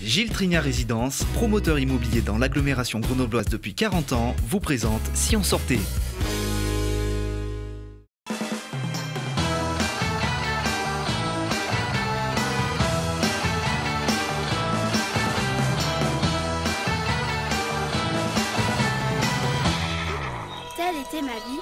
Gilles Trignat Résidence, promoteur immobilier dans l'agglomération grenobloise depuis 40 ans, vous présente Si on sortait. Telle était ma vie.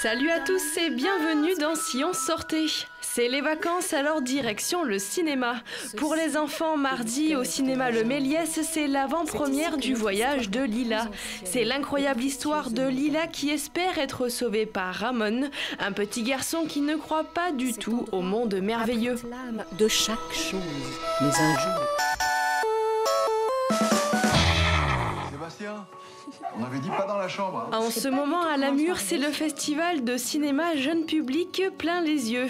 Salut à tous et bienvenue dans Si on sortait. C'est les vacances, alors direction le cinéma. Pour les enfants, mardi au cinéma Le Méliès, c'est l'avant-première du voyage de Lila. C'est l'incroyable histoire de Lila qui espère être sauvée par Ramon, un petit garçon qui ne croit pas du tout au monde merveilleux. De chaque chose, mais un jour. Sébastien, on avait dit pas dans la chambre. En ce moment à Lamur, c'est le festival de cinéma jeune public plein les yeux.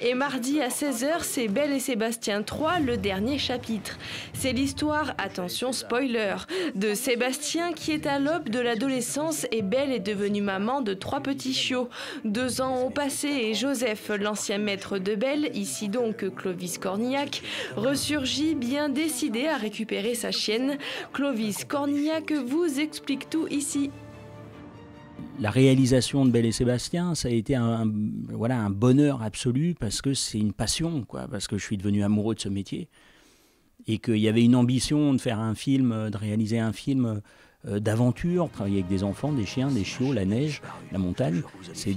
Et mardi à 16h, c'est Belle et Sébastien 3, le dernier chapitre. C'est l'histoire, attention spoiler, de Sébastien qui est à l'aube de l'adolescence et Belle est devenue maman de 3 petits chiots. 2 ans ont passé et Joseph, l'ancien maître de Belle, ici donc Clovis Cornillac, ressurgit bien décidé à récupérer sa chienne. Clovis Cornillac vous explique tout ici. La réalisation de Belle et Sébastien, ça a été un bonheur absolu parce que c'est une passion, parce que je suis devenu amoureux de ce métier et qu'il y avait une ambition de faire un film, de réaliser un film d'aventure, travailler avec des enfants, des chiens, des chiots, la neige, la montagne. C'est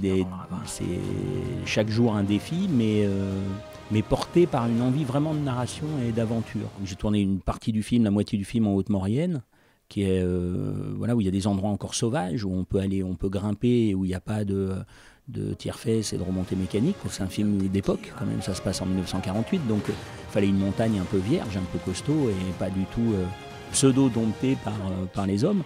chaque jour un défi, mais porté par une envie vraiment de narration et d'aventure. J'ai tourné une partie du film, la moitié du film en Haute-Maurienne, qui est où il y a des endroits encore sauvages, où on peut aller, on peut grimper, où il n'y a pas de tire-fesses et de remontée mécanique. C'est un film d'époque, quand même, ça se passe en 1948, donc il fallait une montagne un peu vierge, un peu costaud, et pas du tout pseudo-domptée par les hommes.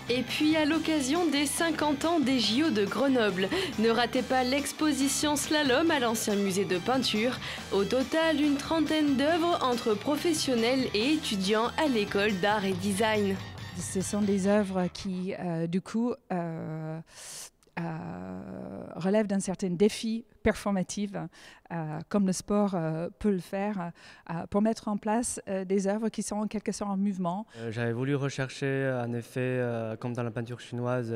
Et puis à l'occasion des 50 ans des JO de Grenoble, ne ratez pas l'exposition Slalom à l'ancien musée de peinture. Au total, une trentaine d'œuvres entre professionnels et étudiants à l'école d'art et design. Ce sont des œuvres qui, relèvent d'un certain défi performatif, comme le sport peut le faire, pour mettre en place des œuvres qui sont en quelque sorte en mouvement. J'avais voulu rechercher un effet, comme dans la peinture chinoise,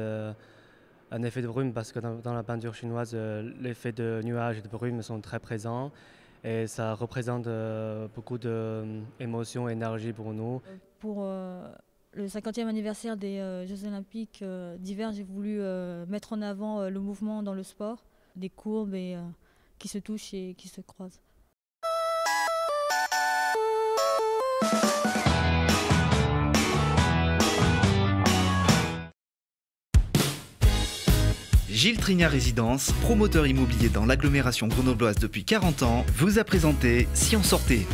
un effet de brume, parce que dans la peinture chinoise, l'effet de nuages et de brume sont très présents et ça représente beaucoup d'émotions et d'énergie pour nous. Pour le 50e anniversaire des Jeux Olympiques d'hiver, j'ai voulu mettre en avant le mouvement dans le sport, des courbes qui se touchent et qui se croisent. Gilles Trignat Résidence, promoteur immobilier dans l'agglomération grenobloise depuis 40 ans, vous a présenté Si on sortait.